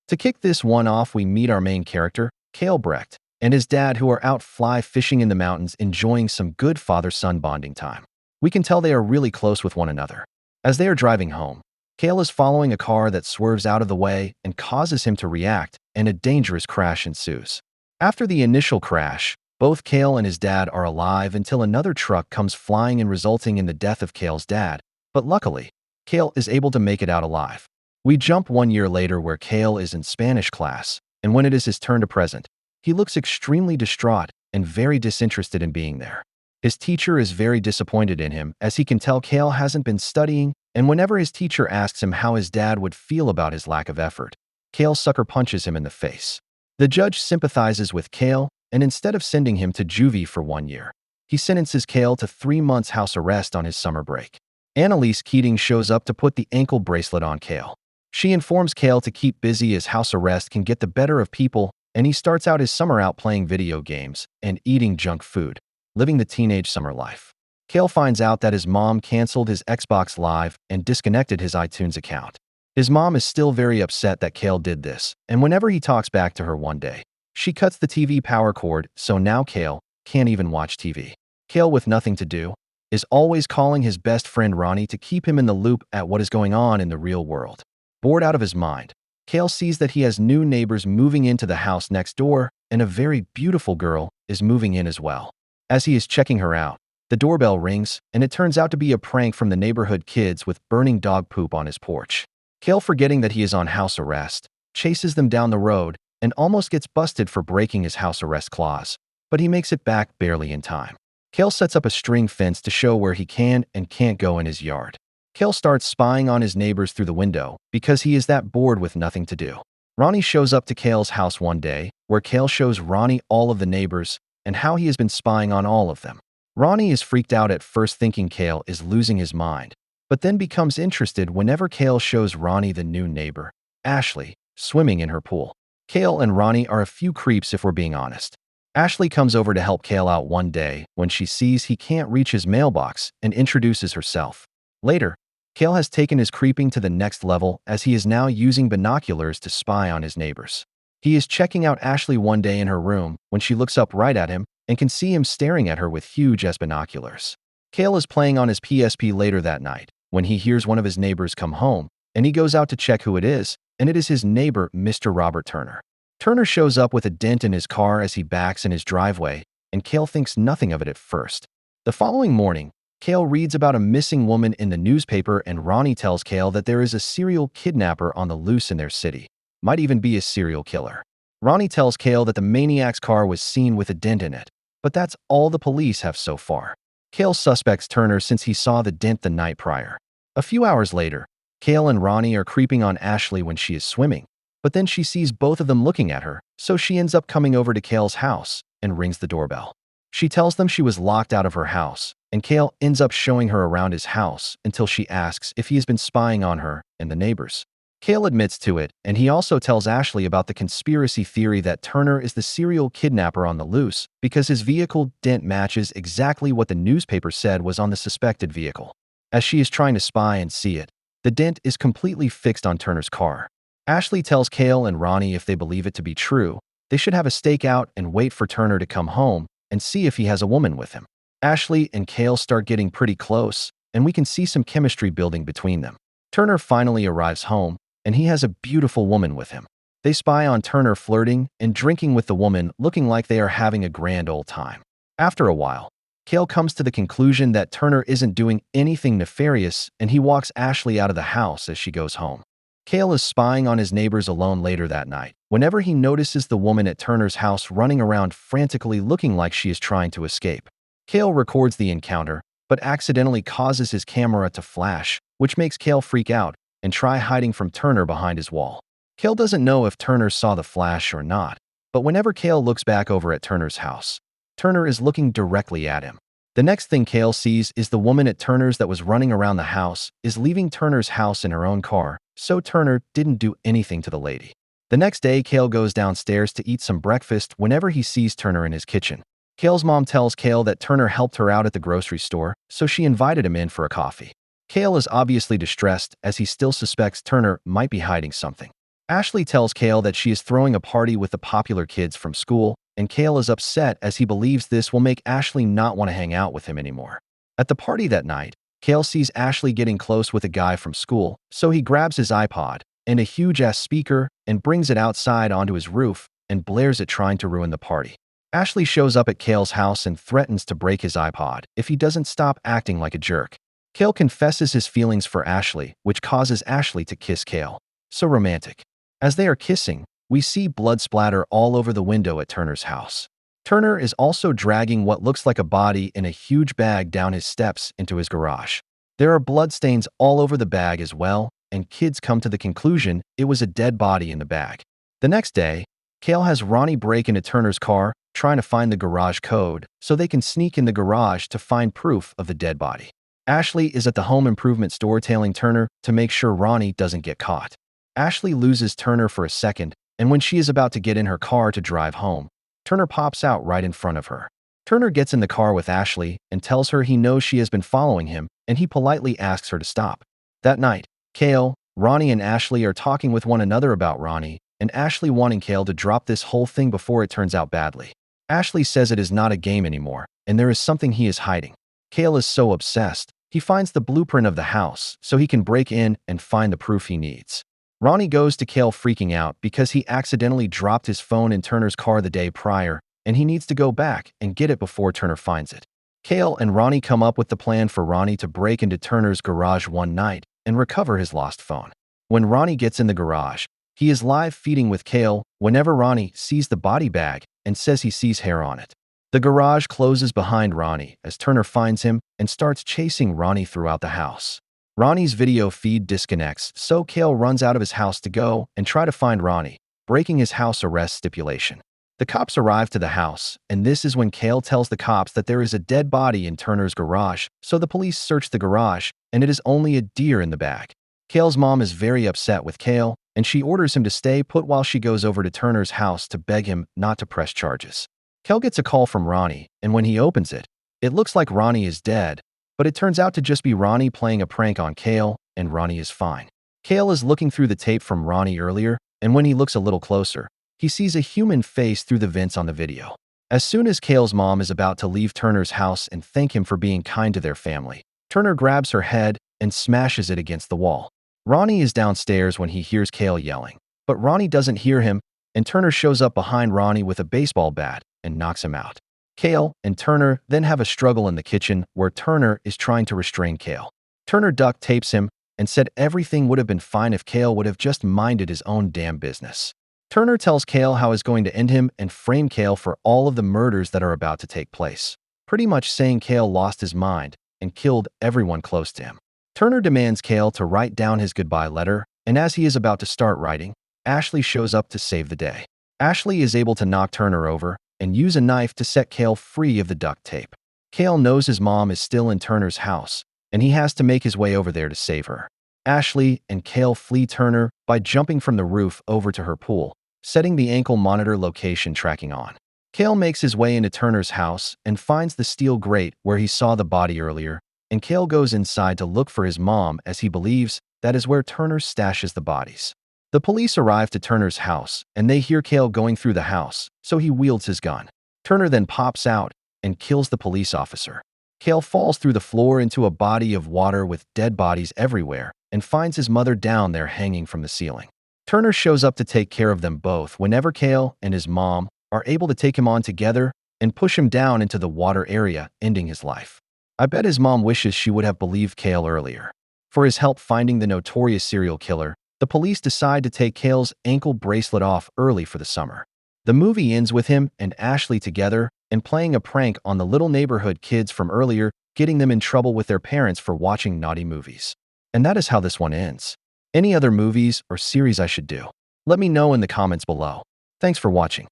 To kick this one off, we meet our main character, Kale Brecht, and his dad, who are out fly fishing in the mountains enjoying some good father-son bonding time. We can tell they are really close with one another. As they are driving home, Kale is following a car that swerves out of the way and causes him to react, and a dangerous crash ensues. After the initial crash, both Kale and his dad are alive until another truck comes flying and resulting in the death of Kale's dad, but luckily, Kale is able to make it out alive. We jump 1 year later where Kale is in Spanish class, and when it is his turn to present, he looks extremely distraught and very disinterested in being there. His teacher is very disappointed in him, as he can tell Kale hasn't been studying, and whenever his teacher asks him how his dad would feel about his lack of effort, Kale sucker punches him in the face. The judge sympathizes with Kale, and instead of sending him to juvie for 1 year, he sentences Kale to 3 months house arrest on his summer break. Annalise Keating shows up to put the ankle bracelet on Kale. She informs Kale to keep busy as house arrest can get the better of people, and he starts out his summer out playing video games and eating junk food, living the teenage summer life. Kale finds out that his mom canceled his Xbox Live and disconnected his iTunes account. His mom is still very upset that Kale did this, and whenever he talks back to her one day, she cuts the TV power cord, so now Kale can't even watch TV. Kale, with nothing to do, is always calling his best friend Ronnie to keep him in the loop at what is going on in the real world. Bored out of his mind, Kale sees that he has new neighbors moving into the house next door, and a very beautiful girl is moving in as well. As he is checking her out, the doorbell rings, and it turns out to be a prank from the neighborhood kids with burning dog poop on his porch. Kale, forgetting that he is on house arrest, chases them down the road and almost gets busted for breaking his house arrest clause, but he makes it back barely in time. Kale sets up a string fence to show where he can and can't go in his yard. Kale starts spying on his neighbors through the window because he is that bored with nothing to do. Ronnie shows up to Kale's house one day, where Kale shows Ronnie all of the neighbors and how he has been spying on all of them. Ronnie is freaked out at first, thinking Kale is losing his mind, but then becomes interested whenever Kale shows Ronnie the new neighbor, Ashley, swimming in her pool. Kale and Ronnie are a few creeps if we're being honest. Ashley comes over to help Kale out one day when she sees he can't reach his mailbox and introduces herself. Later, Kale has taken his creeping to the next level as he is now using binoculars to spy on his neighbors. He is checking out Ashley one day in her room when she looks up right at him and can see him staring at her with huge-ass binoculars. Kale is playing on his PSP later that night when he hears one of his neighbors come home, and he goes out to check who it is, and it is his neighbor, Mr. Robert Turner. Turner shows up with a dent in his car as he backs in his driveway, and Kale thinks nothing of it at first. The following morning, Kale reads about a missing woman in the newspaper, and Ronnie tells Kale that there is a serial kidnapper on the loose in their city. Might even be a serial killer. Ronnie tells Kale that the maniac's car was seen with a dent in it, but that's all the police have so far. Kale suspects Turner since he saw the dent the night prior. A few hours later, Kale and Ronnie are creeping on Ashley when she is swimming, but then she sees both of them looking at her, so she ends up coming over to Kale's house and rings the doorbell. She tells them she was locked out of her house, and Kale ends up showing her around his house until she asks if he has been spying on her and the neighbors. Kale admits to it, and he also tells Ashley about the conspiracy theory that Turner is the serial kidnapper on the loose because his vehicle dent matches exactly what the newspaper said was on the suspected vehicle. As she is trying to spy and see it, the dent is completely fixed on Turner's car. Ashley tells Kale and Ronnie if they believe it to be true, they should have a stakeout and wait for Turner to come home and see if he has a woman with him. Ashley and Kale start getting pretty close, and we can see some chemistry building between them. Turner finally arrives home, and he has a beautiful woman with him. They spy on Turner flirting and drinking with the woman, looking like they are having a grand old time. After a while, Kale comes to the conclusion that Turner isn't doing anything nefarious, and he walks Ashley out of the house as she goes home. Kale is spying on his neighbors alone later that night, whenever he notices the woman at Turner's house running around frantically looking like she is trying to escape. Kale records the encounter, but accidentally causes his camera to flash, which makes Kale freak out and try hiding from Turner behind his wall. Kale doesn't know if Turner saw the flash or not, but whenever Kale looks back over at Turner's house, Turner is looking directly at him. The next thing Kale sees is the woman at Turner's that was running around the house is leaving Turner's house in her own car, so Turner didn't do anything to the lady. The next day, Kale goes downstairs to eat some breakfast whenever he sees Turner in his kitchen. Kale's mom tells Kale that Turner helped her out at the grocery store, so she invited him in for a coffee. Kale is obviously distressed as he still suspects Turner might be hiding something. Ashley tells Kale that she is throwing a party with the popular kids from school, and Kale is upset as he believes this will make Ashley not want to hang out with him anymore. At the party that night, Kale sees Ashley getting close with a guy from school, so he grabs his iPod and a huge-ass speaker and brings it outside onto his roof and blares it, trying to ruin the party. Ashley shows up at Kale's house and threatens to break his iPod if he doesn't stop acting like a jerk. Kale confesses his feelings for Ashley, which causes Ashley to kiss Kale. So romantic. As they are kissing, we see blood splatter all over the window at Turner's house. Turner is also dragging what looks like a body in a huge bag down his steps into his garage. There are bloodstains all over the bag as well, and kids come to the conclusion it was a dead body in the bag. The next day, Kale has Ronnie break into Turner's car, trying to find the garage code so they can sneak in the garage to find proof of the dead body. Ashley is at the home improvement store tailing Turner to make sure Ronnie doesn't get caught. Ashley loses Turner for a second, and when she is about to get in her car to drive home, Turner pops out right in front of her. Turner gets in the car with Ashley and tells her he knows she has been following him, and he politely asks her to stop. That night, Kale, Ronnie, and Ashley are talking with one another about Ronnie, and Ashley wanting Kale to drop this whole thing before it turns out badly. Ashley says it is not a game anymore, and there is something he is hiding. Kale is so obsessed, he finds the blueprint of the house so he can break in and find the proof he needs. Ronnie goes to Kale freaking out because he accidentally dropped his phone in Turner's car the day prior, and he needs to go back and get it before Turner finds it. Kale and Ronnie come up with the plan for Ronnie to break into Turner's garage one night and recover his lost phone. When Ronnie gets in the garage, he is live feeding with Kale whenever Ronnie sees the body bag and says he sees hair on it. The garage closes behind Ronnie as Turner finds him and starts chasing Ronnie throughout the house. Ronnie's video feed disconnects, so Kale runs out of his house to go and try to find Ronnie, breaking his house arrest stipulation. The cops arrive to the house, and this is when Kale tells the cops that there is a dead body in Turner's garage, so the police search the garage, and it is only a deer in the bag. Kale's mom is very upset with Kale, and she orders him to stay put while she goes over to Turner's house to beg him not to press charges. Kale gets a call from Ronnie, and when he opens it, it looks like Ronnie is dead, but it turns out to just be Ronnie playing a prank on Kale, and Ronnie is fine. Kale is looking through the tape from Ronnie earlier, and when he looks a little closer, he sees a human face through the vents on the video. As soon as Kale's mom is about to leave Turner's house and thank him for being kind to their family, Turner grabs her head and smashes it against the wall. Ronnie is downstairs when he hears Kale yelling, but Ronnie doesn't hear him, and Turner shows up behind Ronnie with a baseball bat and knocks him out. Kale and Turner then have a struggle in the kitchen where Turner is trying to restrain Kale. Turner duct tapes him and said everything would have been fine if Kale would have just minded his own damn business. Turner tells Kale how he's going to end him and frame Kale for all of the murders that are about to take place, pretty much saying Kale lost his mind and killed everyone close to him. Turner demands Kale to write down his goodbye letter, and as he is about to start writing, Ashley shows up to save the day. Ashley is able to knock Turner over and use a knife to set Kale free of the duct tape. Kale knows his mom is still in Turner's house, and he has to make his way over there to save her. Ashley and Kale flee Turner by jumping from the roof over to her pool, setting the ankle monitor location tracking on. Kale makes his way into Turner's house and finds the steel grate where he saw the body earlier, and Kale goes inside to look for his mom as he believes that is where Turner stashes the bodies. The police arrive to Turner's house, and they hear Kale going through the house, so he wields his gun. Turner then pops out and kills the police officer. Kale falls through the floor into a body of water with dead bodies everywhere and finds his mother down there hanging from the ceiling. Turner shows up to take care of them both whenever Kale and his mom are able to take him on together and push him down into the water area, ending his life. I bet his mom wishes she would have believed Kale earlier. For his help finding the notorious serial killer, the police decide to take Kale's ankle bracelet off early for the summer. The movie ends with him and Ashley together and playing a prank on the little neighborhood kids from earlier, getting them in trouble with their parents for watching naughty movies. And that is how this one ends. Any other movies or series I should do? Let me know in the comments below. Thanks for watching.